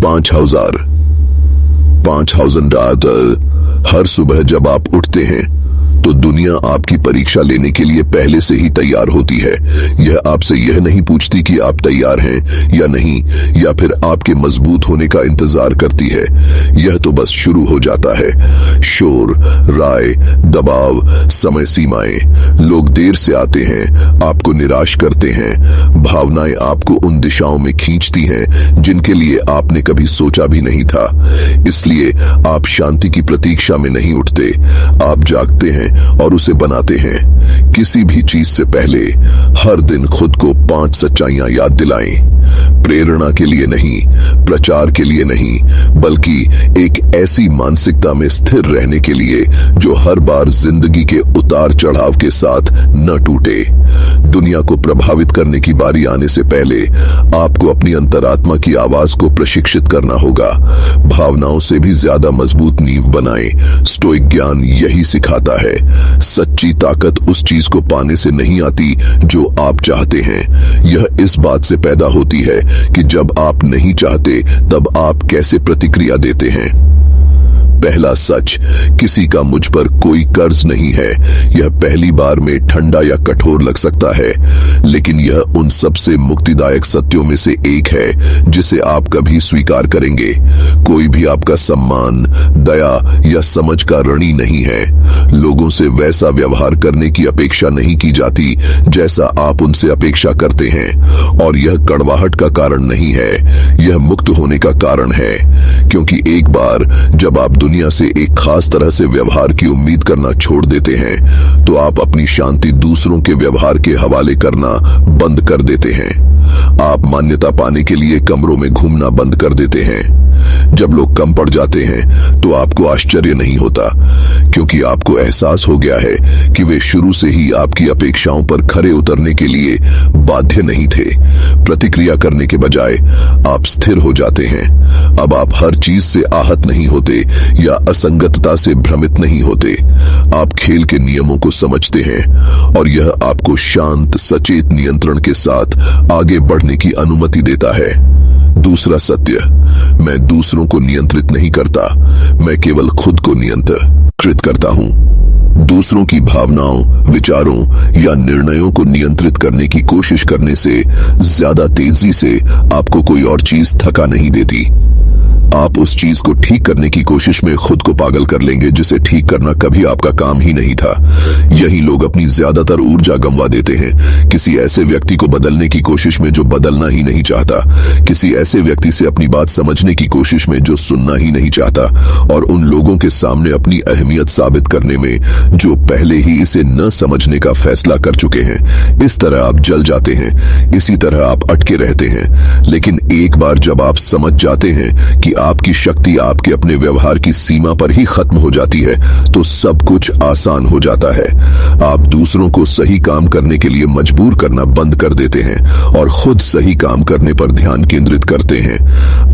5000 5000 हर सुबह जब आप उठते हैं तो दुनिया आपकी परीक्षा लेने के लिए पहले से ही तैयार होती है। यह आपसे यह नहीं पूछती कि आप तैयार हैं या नहीं, या फिर आपके मजबूत होने का इंतजार करती है। यह तो बस शुरू हो जाता है। शोर, राय, दबाव, समय सीमाएं। लोग देर से आते हैं, आपको निराश करते हैं। भावनाएं आपको उन दिशाओं में खींचती हैं जिनके लिए आपने कभी सोचा भी नहीं था। इसलिए आप शांति की प्रतीक्षा में नहीं उठते, आप जागते हैं और उसे बनाते हैं। किसी भी चीज से पहले हर दिन खुद को 5 सच्चाइयां याद दिलाएं। प्रेरणा के लिए नहीं, प्रचार के लिए नहीं, बल्कि एक ऐसी मानसिकता में स्थिर रहने के लिए जो हर बार जिंदगी के उतार चढ़ाव के साथ न टूटे। दुनिया को प्रभावित करने की बारी आने से पहले आपको अपनी अंतरात्मा की आवाज को प्रशिक्षित करना होगा। भावनाओं से भी ज्यादा मजबूत नींव बनाएं। स्टोइक ज्ञान यही सिखाता है। सच्ची ताकत उस चीज को पाने से नहीं आती जो आप चाहते हैं। यह इस बात से पैदा होती है कि जब आप नहीं चाहते तब आप कैसे प्रतिक्रिया देते हैं। पहला सच, किसी का मुझ पर कोई कर्ज नहीं है। यह पहली बार में ठंडा या कठोर लग सकता है, लेकिन यह उन सबसे मुक्तिदायक सत्यों में से एक है जिसे आप कभी स्वीकार करेंगे। कोई भी आपका सम्मान, दया या समझ का ऋणी नहीं है। लोगों से वैसा व्यवहार करने की अपेक्षा नहीं की जाती जैसा आप उनसे अपेक्षा करते हैं, और यह कड़वाहट का कारण नहीं है, यह मुक्त होने का कारण है। क्योंकि एक बार जब आप दुनिया से एक खास तरह से व्यवहार की उम्मीद करना छोड़ देते हैं तो आप अपनी शांति दूसरों के व्यवहार के हवाले करना बंद कर देते हैं। आप मान्यता पाने के लिए कमरों में घूमना बंद कर देते हैं। जब लोग कम पड़ जाते हैं तो आपको आश्चर्य नहीं होता, क्योंकि आपको एहसास हो गया है कि वे शुरू से ही आपकी अपेक्षाओं पर खरे उतरने के लिए बाध्य नहीं थे। प्रतिक्रिया करने के बजाय आप स्थिर हो जाते हैं। अब आप हर चीज से आहत नहीं होते या असंगतता से भ्रमित नहीं होते। आप खेल के नियमों को समझते हैं, और यह आपको शांत, सचेत नियंत्रण के साथ आगे बढ़ने की अनुमति देता है। दूसरा सत्य, मैं दूसरों को नियंत्रित नहीं करता, मैं केवल खुद को नियंत्रित करता हूं। दूसरों की भावनाओं, विचारों या निर्णयों को नियंत्रित करने की कोशिश करने से ज्यादा तेजी से आपको कोई और चीज थका नहीं देती। आप उस चीज को ठीक करने की कोशिश में खुद को पागल कर लेंगे जिसे ठीक करना कभी आपका काम ही नहीं था। यही लोग अपनी ज्यादातर ऊर्जा गंवा देते हैं किसी ऐसे व्यक्ति को बदलने की कोशिश में जो बदलना ही नहीं चाहता, किसी ऐसे व्यक्ति से अपनी बात समझने की कोशिश में जो सुनना ही नहीं चाहता, और उन लोगों के सामने अपनी अहमियत साबित करने में जो पहले ही इसे न समझने का फैसला कर चुके हैं। इस तरह आप जल जाते हैं, इसी तरह आप अटके रहते हैं। लेकिन एक बार जब आप समझ जाते हैं कि आपकी शक्ति आपके अपने व्यवहार की सीमा पर ही खत्म हो जाती है, तो सब कुछ आसान हो जाता है। आप दूसरों को सही काम करने के लिए मजबूर करना बंद कर देते हैं और खुद सही काम करने पर ध्यान केंद्रित करते हैं।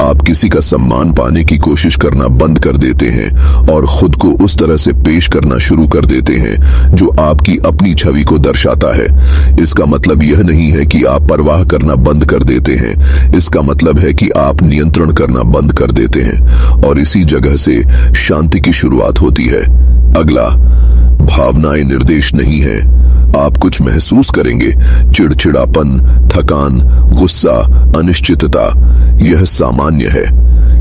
आप किसी का सम्मान पाने की कोशिश करना बंद कर देते हैं और खुद को उस तरह से पेश करना शुरू कर देते हैं जो आपकी अपनी छवि को दर्शाता है। इसका मतलब यह नहीं है कि आप परवाह करना बंद कर देते हैं, इसका मतलब है कि आप नियंत्रण करना बंद कर देते हैं, और इसी जगह से शांति की शुरुआत होती है। अगला, भावनाएं निर्देश नहीं है। आप कुछ महसूस करेंगे, चिड़चिड़ापन, थकान, गुस्सा, अनिश्चितता, यह सामान्य है।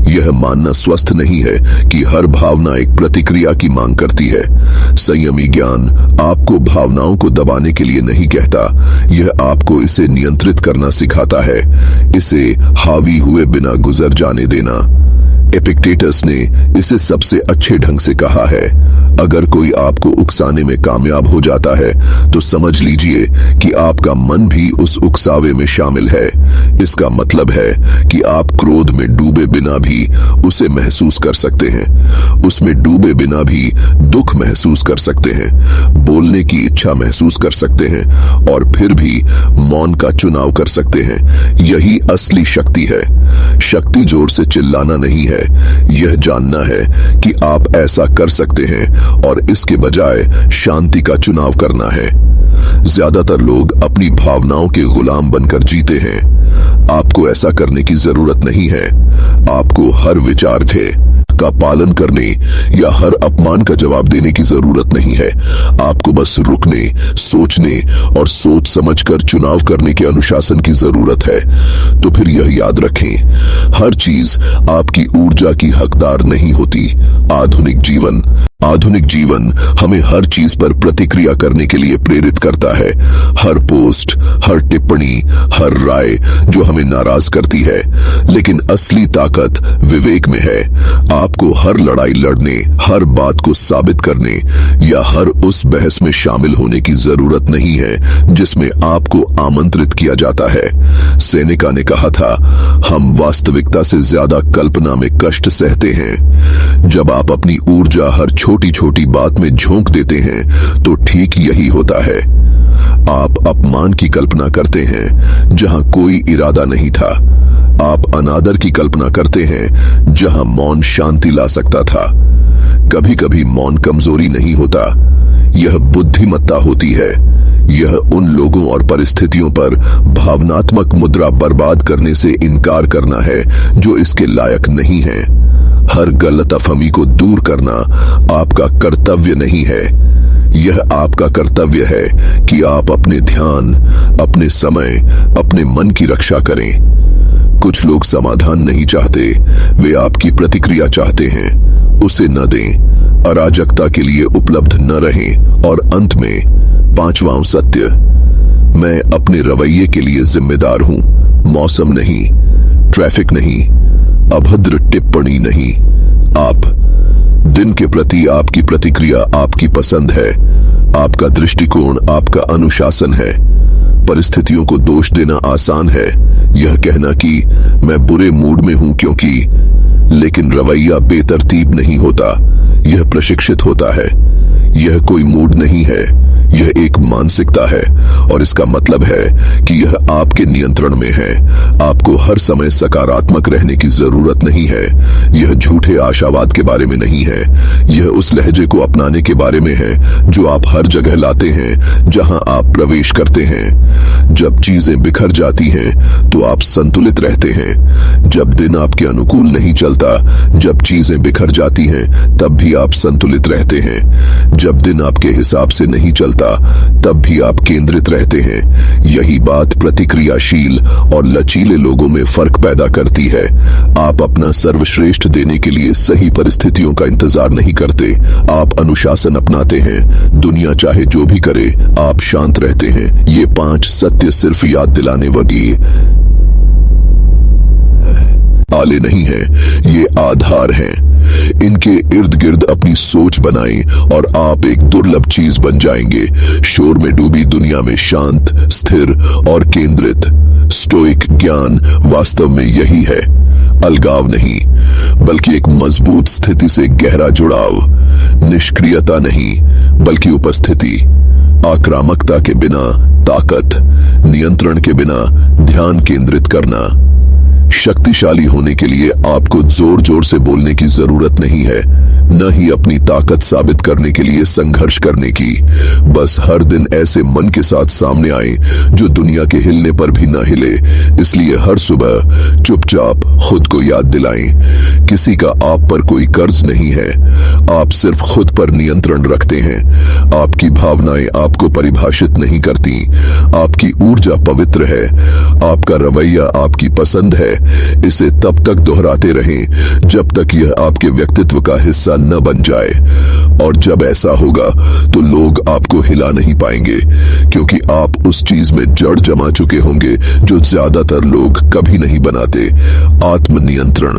यह मानना स्वस्थ नहीं है कि हर भावना एक प्रतिक्रिया की मांग करती है। संयमी ज्ञान आपको भावनाओं को दबाने के लिए नहीं कहता, यह आपको इसे नियंत्रित करना सिखाता है, इसे हावी हुए बिना गुजर जाने देना। एपिक्टेटस ने इसे सबसे अच्छे ढंग से कहा है, अगर कोई आपको उकसाने में कामयाब हो जाता है तो समझ लीजिए कि आपका मन भी उस उकसावे में शामिल है। इसका मतलब है कि आप क्रोध में डूबे बिना भी उसे महसूस कर सकते हैं, उसमें डूबे बिना भी दुख महसूस कर सकते हैं, बोलने की इच्छा महसूस कर सकते हैं, और फिर भी मौन का चुनाव कर सकते हैं। यही असली शक्ति है। शक्ति जोर से चिल्लाना नहीं है, यह जानना है कि आप ऐसा कर सकते हैं और इसके बजाय शांति का चुनाव करना है। ज्यादातर लोग अपनी भावनाओं के गुलाम बनकर जीते हैं। आपको ऐसा करने की जरूरत नहीं है। आपको हर विचार का पालन करने या हर अपमान का जवाब देने की जरूरत नहीं है। आपको बस रुकने, सोचने और सोच समझकर चुनाव करने के अनुशासन की जरूरत है। तो फिर यह याद रखें, हर चीज आपकी ऊर्जा की हकदार नहीं होती। आधुनिक जीवन हमें हर चीज पर प्रतिक्रिया करने के लिए प्रेरित करता है। हर पोस्ट, हर टिप्पणी, हर राय जो हमें नाराज करती है। लेकिन असली ताकत विवेक में है। आपको हर लड़ाई लड़ने, हर बात को साबित करने या हर उस बहस में शामिल होने की जरूरत नहीं है जिसमें आपको आमंत्रित किया जाता है। सेनेका ने कहा था, हम वास्तविकता से ज्यादा कल्पना में कष्ट सहते हैं। जब आप अपनी ऊर्जा हर छोटी छोटी बात में झोंक देते हैं तो ठीक यही होता है। आप अपमान की कल्पना करते हैं जहां कोई इरादा नहीं था। आप अनादर की कल्पना करते हैं जहां मौन शांति ला सकता था। कभी कभी मौन कमजोरी नहीं होता, यह बुद्धिमत्ता होती है। यह उन लोगों और परिस्थितियों पर भावनात्मक मुद्रा बर्बाद करने से इनकार करना है जो इसके लायक नहीं है। हर गलतफहमी को दूर करना आपका कर्तव्य नहीं है। यह आपका कर्तव्य है कि आप अपने ध्यान, अपने समय, अपने मन की रक्षा करें। कुछ लोग समाधान नहीं चाहते, वे आपकी प्रतिक्रिया चाहते हैं। उसे न दें, अराजकता के लिए उपलब्ध न रहें। और अंत में 5वां सत्य, मैं अपने रवैये के लिए जिम्मेदार हूं। मौसम नहीं, ट्रैफिक नहीं, अभद्र टिप्पणी नहीं। आप दिन के प्रति आपकी प्रतिक्रिया आपकी पसंद है। आपका दृष्टिकोण आपका अनुशासन है। परिस्थितियों को दोष देना आसान है, यह कहना कि मैं बुरे मूड में हूं क्योंकि, लेकिन रवैया बेतरतीब नहीं होता, यह प्रशिक्षित होता है। यह कोई मूड नहीं है, यह एक मानसिकता है और इसका मतलब है कि यह आपके नियंत्रण में है। आपको हर समय सकारात्मक रहने की जरूरत नहीं है। यह झूठे आशावाद के बारे में नहीं है। यह उस लहजे को अपनाने के बारे में है जो आप हर जगह लाते हैं जहां आप प्रवेश करते हैं। जब चीजें बिखर जाती हैं तो आप संतुलित रहते हैं। जब दिन आपके अनुकूल नहीं चलता, जब चीजें बिखर जाती हैं तब भी आप संतुलित रहते हैं। जब दिन आपके हिसाब से नहीं चलता तब भी आप केंद्रित रहते हैं। यही बात प्रतिक्रियाशील और लचीले लोगों में फर्क पैदा करती है। आप अपना सर्वश्रेष्ठ देने के लिए सही परिस्थितियों का इंतजार नहीं करते, आप अनुशासन अपनाते हैं। दुनिया चाहे जो भी करे, आप शांत रहते हैं। ये 5 सत्य सिर्फ याद दिलाने वाली आले नहीं है, ये आधार हैं। इनके इर्द गिर्द अपनी सोच बनाएं और आप एक दुर्लभ चीज बन जाएंगे। शोर में डूबी दुनिया में शांत, स्थिर और केंद्रित स्टोइक ज्ञान वास्तव में यही है। अलगाव नहीं, बल्कि एक मजबूत स्थिति से गहरा जुड़ाव। निष्क्रियता नहीं, बल्कि उपस्थिति। आक्रामकता के बिना ताकत, नियंत्रण के बिना ध्यान केंद्रित करना। शक्तिशाली होने के लिए आपको जोर जोर से बोलने की जरूरत नहीं है, न ही अपनी ताकत साबित करने के लिए संघर्ष करने की। बस हर दिन ऐसे मन के साथ सामने आए जो दुनिया के हिलने पर भी न हिले। इसलिए हर सुबह चुपचाप खुद को याद दिलाएं, किसी का आप पर कोई कर्ज नहीं है। आप सिर्फ खुद पर नियंत्रण रखते हैं। आपकी भावनाएं आपको परिभाषित नहीं करती। आपकी ऊर्जा पवित्र है। आपका रवैया आपकी पसंद है। इसे तब तक दोहराते रहें जब तक यह आपके व्यक्तित्व का हिस्सा न बन जाए। और जब ऐसा होगा तो लोग आपको हिला नहीं पाएंगे, क्योंकि आप उस चीज में जड़ जमा चुके होंगे जो ज्यादातर लोग कभी नहीं बनाते। आत्मनियंत्रण,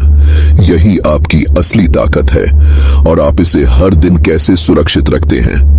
यही आपकी असली ताकत है। और आप इसे हर दिन कैसे सुरक्षित रखते हैं।